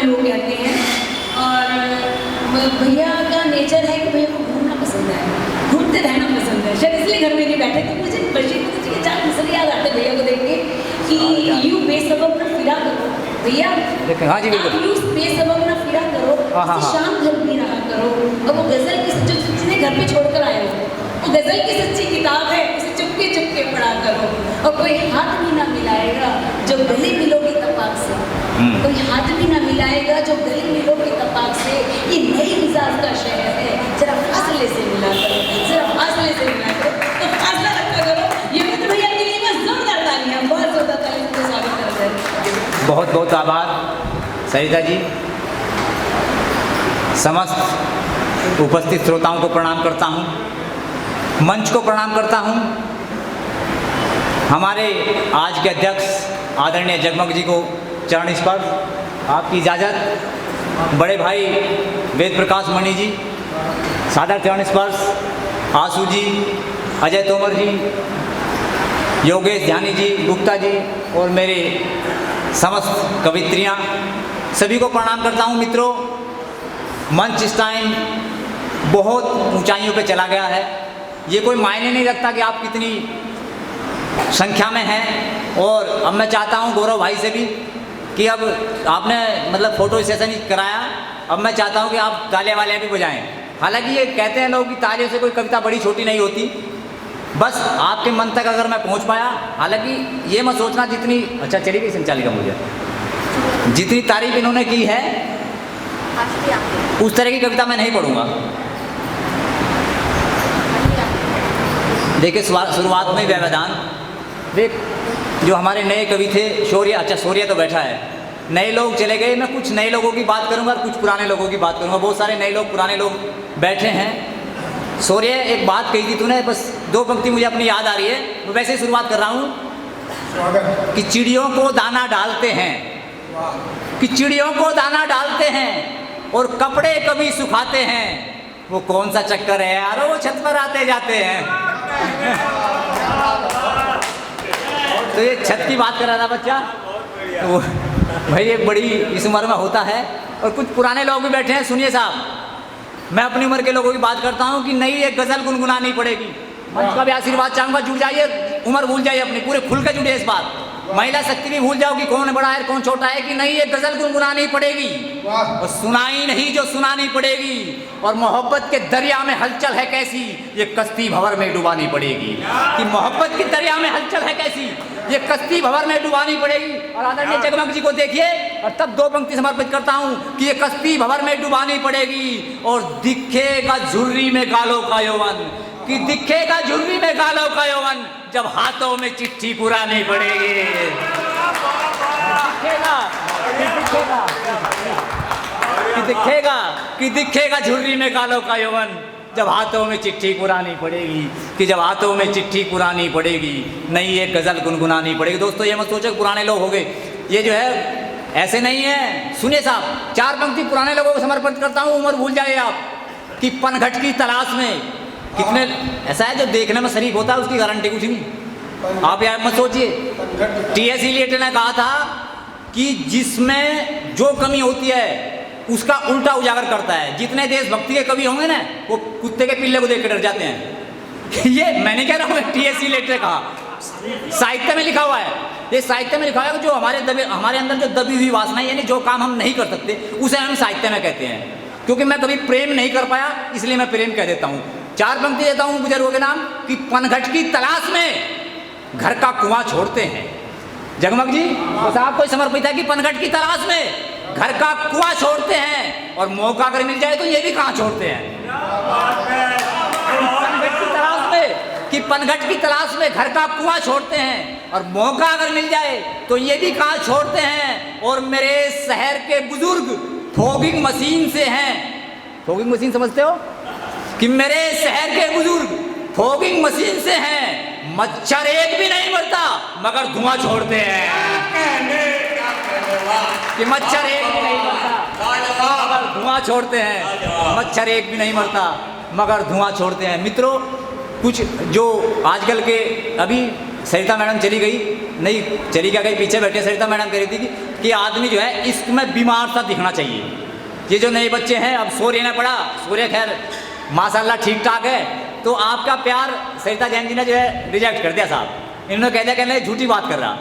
लोग कहते हैं। और भैया का नेचर है कि भैया को घूमना पसंद है, घूमते रहना पसंद है, शायद इसलिए घर में नहीं बैठे। तो मुझे बशीर को तो चार मिसल याद आते भैया को देख के कि यू बेसबब न फिरा करो भैया, हाँ जी बिल्कुल, यू बेसबब न फिरा करो, शाम घर भी रहा करो। और वो गजल की जो जिसने घर पे छोड़कर आए हो, वो गजल की सच्ची किताब है, उसे चुपके चुपके पढ़ा करो। और कोई हाथ भी ना मिलाएगा जो गले मिलोगे तपाक से, कोई हाथ भी ना मिलाएगा जो गले मिलोगे तपाक से। ये नई मिजाज का शहर है, जरा फासले से मिला करो, जरा फासले से मिला करो, तो फासला रखा करो। ये मित्र भैया के लिए मैं जोरदार तालियां, बहुत जोरदार तालियां को स्वागत करते हैं। बहुत बहुत आभार सरिता जी। समस्त उपस्थित श्रोताओं को प्रणाम करता हूँ, मंच को प्रणाम करता हूँ। हमारे आज के अध्यक्ष आदरणीय जगमग जी को चरण स्पर्श, आपकी इजाज़त। बड़े भाई वेद प्रकाश मणि जी, सादर चरण स्पर्श। आशु जी, अजय तोमर जी, योगेश ध्यानी जी, गुप्ता जी और मेरे समस्त कवित्रियाँ, सभी को प्रणाम करता हूँ। मित्रों, मंच इस टाइम बहुत ऊंचाइयों पे चला गया है। ये कोई मायने नहीं रखता कि आप कितनी संख्या में हैं। और अब मैं चाहता हूँ गौरव भाई से भी कि अब आपने मतलब फ़ोटो सेशन ही कराया, अब मैं चाहता हूँ कि आप तालियां वालियां भी बजाएं। हालांकि ये कहते हैं लोग कि तालियों से कोई कविता बड़ी छोटी नहीं होती, बस आपके मन तक अगर मैं पहुँच पाया। हालांकि ये मत सोचना जितनी, अच्छा चली गई संचालिका, मुझे जितनी तारीफ इन्होंने की है उस तरह की कविता मैं नहीं पढ़ूंगा। देखिए शुरुआत में व्यवधान देख, जो हमारे नए कवि थे शौर्य, अच्छा शौर्य तो बैठा है, नए लोग चले गए। मैं कुछ नए लोगों की बात करूंगा और कुछ पुराने लोगों की बात करूंगा। बहुत सारे नए लोग पुराने लोग बैठे हैं। शौर्य, एक बात कही थी तूने, बस दो पंक्ति मुझे अपनी याद आ रही है, मैं वैसे ही शुरुआत कर रहा हूँ कि चिड़ियों को दाना डालते हैं, कि चिड़ियों को दाना डालते हैं और कपड़े कभी सुखाते हैं। वो कौन सा चक्कर है यार, वो छत पर आते जाते हैं। तो ये छत की बात कर रहा था बच्चा, तो भाई ये बड़ी इस उम्र में होता है। और कुछ पुराने लोग भी बैठे हैं। सुनिए साहब, मैं अपनी उम्र के लोगों की बात करता हूँ कि नई एक गजल गुनगुनानी पड़ेगी। मंच का भी आशीर्वाद चाहूँगा, जुड़ जाइए, उम्र भूल जाइए अपनी, पूरे खुल के जुड़िए इस बात। महिला शक्ति भी भूल जाओ कि कौन बड़ा है कौन छोटा है, कि नहीं एक गजल गुनगुनानी पड़ेगी और सुनाई नहीं जो सुनानी पड़ेगी। और मोहब्बत के दरिया में हलचल है कैसी, ये कश्ती भंवर में डुबानी पड़ेगी। कि मोहब्बत के दरिया में हलचल है कैसी, ये कश्ती भंवर में डुबानी पड़ेगी। और आदरणीय जगमग जी को देखिए, और तब दो पंक्ति समर्पित करता हूँ कि ये कश्ती भंवर में डुबानी पड़ेगी। और दिखेगा झुर्री में गालों का यौवन, कि दिखेगा झुर्री में गालों का यौवन, जब हाथों में चिट्ठी पुरानी पड़ेगी। कि दिखेगा झुर्री में गालों का यौवन, जब हाथों में चिट्ठी पुरानी पड़ेगी। कि जब हाथों में चिट्ठी पुरानी पड़ेगी, नई एक गजल गुनगुनानी पड़ेगी। दोस्तों, ये मत सोचो पुराने लोग हो गए, ये जो है ऐसे नहीं है। सुनिए साहब, चार पंक्ति पुराने लोगों को समर्पित करता हूँ, उम्र भूल जाए आप। कि पनघट की तलाश में कितने, ऐसा है जो देखने में शरीक होता है उसकी गारंटी कुछ नहीं। आप यार मत सोचिए, टी.एस. इलियट ने कहा था कि जिसमें जो कमी होती है उसका उल्टा उजागर करता है। जितने देशभक्ति के कवि होंगे ना, वो कुत्ते के पिल्ले को देख के डर जाते हैं। ये मैं नहीं कह रहा हूँ, टी.एस. इलियट ने कहा, साहित्य में लिखा हुआ है। ये साहित्य में लिखा हुआ है कि जो हमारे अंदर जो दबी हुई वासना, यानी जो काम हम नहीं कर सकते, उसे हम साहित्य में कहते हैं। क्योंकि मैं कभी प्रेम नहीं कर पाया, इसलिए मैं प्रेम कह देता हूँ। चार पंक्ति देता हूँ बुजुर्गों के नाम कि पनघट की तलाश में घर का कुआं छोड़ते हैं। जगमग जी, बस आपको समर्पित है कि पनघट की तलाश में घर का कुआं छोड़ते हैं, और मौका अगर मिल जाए तो ये भी कहाँ छोड़ते हैं। पनघट की तलाश में, कि पनघट की तलाश में घर का कुआं छोड़ते हैं, और मौका अगर मिल जाए तो ये भी कहाँ छोड़ते हैं। और मेरे शहर के बुजुर्ग फॉगिंग मशीन से हैं। फॉगिंग मशीन समझते हो? कि मेरे शहर के बुजुर्ग फॉगिंग मशीन से हैं। मच्छर एक भी नहीं मरता मगर धुआं छोड़ते हैं। कि मच्छर एक भी नहीं मरता मगर धुआं छोड़ते हैं। मच्छर एक भी नहीं मरता मगर धुआं छोड़ते हैं। मित्रों, कुछ जो आजकल के अभी सरिता मैडम चली गई, नहीं चली क्या गई, पीछे बैठे सरिता मैडम कह रही थी कि आदमी जो है इश्क में बीमार सा दिखना चाहिए। ये जो नए बच्चे हैं, अब सूर्य ने पढ़ा, सूर्य खैर माशाल्लाह ठीक ठाक है, तो आपका प्यार सरिता जैन जी ने जो है रिजेक्ट कर दिया साहब। इन्होंने कह दिया कि नहीं झूठी बात कर रहा।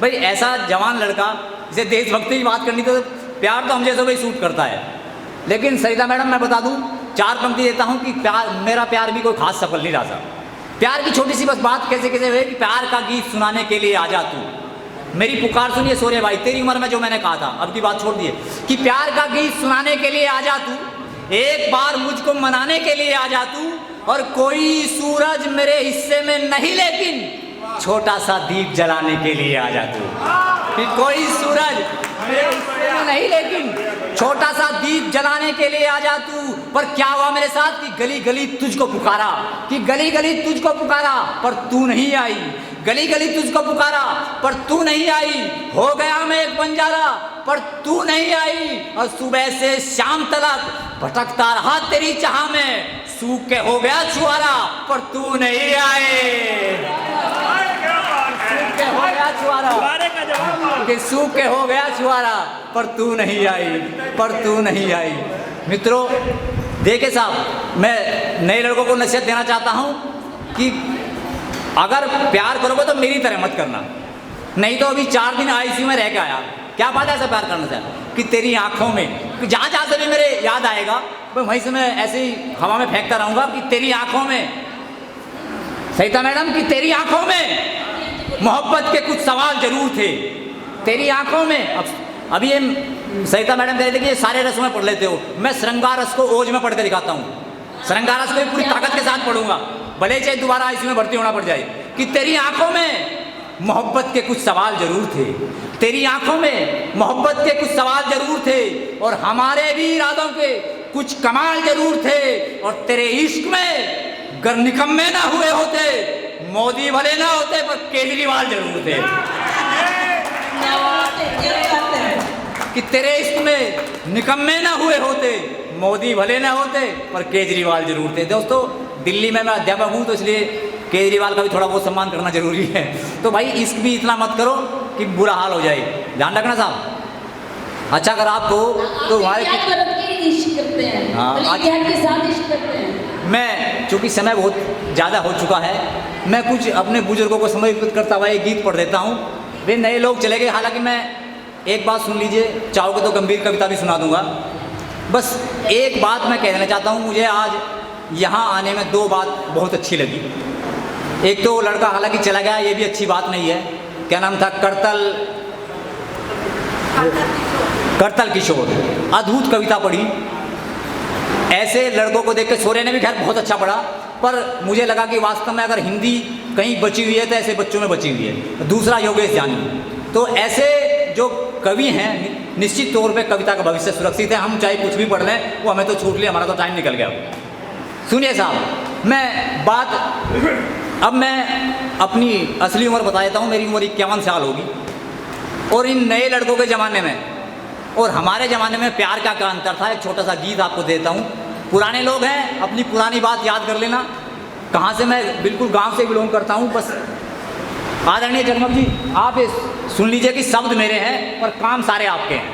भाई ऐसा जवान लड़का जिसे देशभक्ति की बात करनी तो प्यार तो हम जैसे भाई सूट करता है। लेकिन सरिता मैडम मैं बता दूं, 4 पंक्ति देता हूं कि प्यार, मेरा प्यार भी कोई खास सफल नहीं रहा साहब। प्यार की छोटी सी बस बात कैसे कैसे हुई कि प्यार का गीत सुनाने के लिए आ जा तू, मेरी पुकार सुनिए सोरे भाई, तेरी उम्र में जो मैंने कहा था, अब की बात छोड़ दिए कि प्यार का गीत सुनाने के लिए आ जा तू, एक बार मुझको मनाने के लिए आ जा तू, और कोई सूरज मेरे हिस्से में नहीं लेकिन छोटा सा दीप जलाने के लिए आ जा तू। कि कोई सूरज मेरे हिस्से में नहीं लेकिन छोटा सा दीप जलाने के लिए आ जा तू। पर क्या हुआ मेरे साथ कि गली गली तुझको पुकारा, कि गली गली तुझको पुकारा पर तू नहीं आई, गली गली तुझको पुकारा पर तू नहीं आई, हो गया मैं एक बंजारा पर तू नहीं आई, और सुबह से शाम तक भटकता रहा तेरी चाह में, सूख के हो गया छुआरा पर तू नहीं आए। हो गया छुआरा कि सूख के हो गया छुआरा पर तू नहीं आई, पर तू नहीं आई। मित्रों देखिए साहब, मैं नए लड़कों को नसीहत देना चाहता हूं कि अगर प्यार करोगे तो मेरी तरह मत करना, नहीं तो अभी 4 दिन आईसीयू में रह के आया, क्या फायदा ऐसा प्यार करने से कि तेरी आंखों में जहाँ जहाँ से भी मेरे याद आएगा वहीं से मैं ऐसे ही हवा में फेंकता रहूंगा कि तेरी आंखों में, सरिता मैडम की तेरी आंखों में मोहब्बत के कुछ सवाल जरूर थे, तेरी आंखों में। अभी ये सरिता मैडम कह रहे थे कि ये सारे रसों में पढ़ लेते हो, मैं श्रृंगार रस को ओज में पढ़ के दिखाता हूँ, श्रृंगार रस को पूरी ताकत के साथ पढ़ूंगा, भले चाहे दोबारा आईसीयू में भर्ती होना पड़ जाए। कि तेरी आंखों में मोहब्बत के कुछ सवाल जरूर थे, तेरी आंखों में मोहब्बत के कुछ सवाल जरूर थे, और हमारे भी इरादों के कुछ कमाल जरूर थे, और तेरे इश्क में गर निकम्मे ना हुए होते, मोदी भले ना होते पर केजरीवाल जरूर थे। कि तेरे इश्क में निकम्मे ना हुए होते, मोदी भले ना होते पर केजरीवाल जरूर थे। दोस्तों दिल्ली में मैं अध्यापक हूँ तो इसलिए केजरीवाल का भी थोड़ा बहुत सम्मान करना जरूरी है। तो भाई इश्क भी इतना मत करो कि बुरा हाल हो जाए, ध्यान रखना साहब। अच्छा अगर आप हो तो हमारे मैं चूँकि समय बहुत ज़्यादा हो चुका है, मैं कुछ अपने बुजुर्गों को समर्पित करता हुआ एक गीत पढ़ देता हूँ। वे नए लोग चले गए, हालांकि मैं एक बात सुन लीजिए, चाहोगे तो गंभीर कविता भी सुना दूंगा। बस एक बात मैं कह देना चाहता हूँ, मुझे आज यहाँ आने में 2 बात बहुत अच्छी लगी। एक तो लड़का हालांकि चला गया, ये भी अच्छी बात नहीं है, क्या नाम था, करतल किशोर, अद्भुत कविता पढ़ी। ऐसे लड़कों को देख के सोरे ने भी खैर बहुत अच्छा पढ़ा, पर मुझे लगा कि वास्तव में अगर हिंदी कहीं बची हुई है तो ऐसे बच्चों में बची हुई है। दूसरा योगेश जानी, तो ऐसे जो कवि हैं निश्चित तौर पे कविता का भविष्य सुरक्षित है। हम चाहे कुछ भी पढ़ लें वो हमें तो छूट लिया, हमारा तो टाइम निकल गया। सुनिए साहब, अब मैं अपनी असली उम्र बता देता हूँ। मेरी उम्र 51 साल होगी, और इन नए लड़कों के ज़माने में और हमारे ज़माने में प्यार का क्या अंतर था, एक छोटा सा गीत आपको देता हूँ। पुराने लोग हैं, अपनी पुरानी बात याद कर लेना। कहाँ से, मैं बिल्कुल गांव से बिलोंग करता हूँ। बस आदरणीय जगमग जी आप सुन लीजिए कि शब्द मेरे हैं पर काम सारे आपके हैं,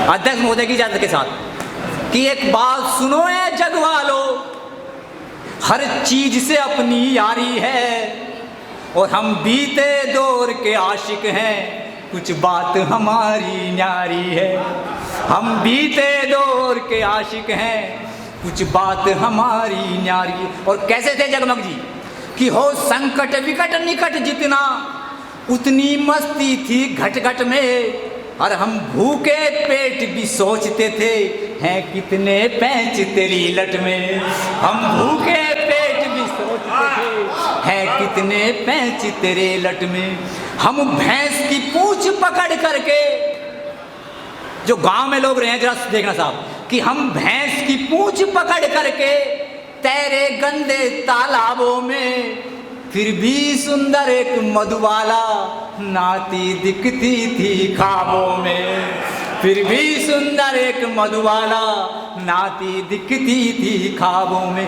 अध्यक्ष महोदय की इजाजत के साथ। कि एक बात सुनो है जग वालो, हर चीज से अपनी यारी है, और हम बीते दौर के आशिक हैं, कुछ बात हमारी न्यारी है। हम बीते दौर के आशिक हैं, कुछ बात हमारी न्यारी। और कैसे थे जगमग जी कि हो संकट विकट निकट जितना, उतनी मस्ती थी घट घट में, और हम भूखे पेट भी सोचते थे हैं कितने पैंच तेरी लट में। हम भूखे पेट भी सोचते थे हैं कितने पैंच तेरे लट में। हम भैंस की पूंछ पकड़ करके, जो गांव में लोग रहे हैं जरा देखना साहब, कि हम भैंस की पूंछ पकड़ करके तैरे गंदे तालाबों में, फिर भी सुंदर एक मधुबाला नाती दिखती थी ख्वाबों में। फिर भी सुंदर एक मधुबाला नाती दिखती थी ख्वाबों में।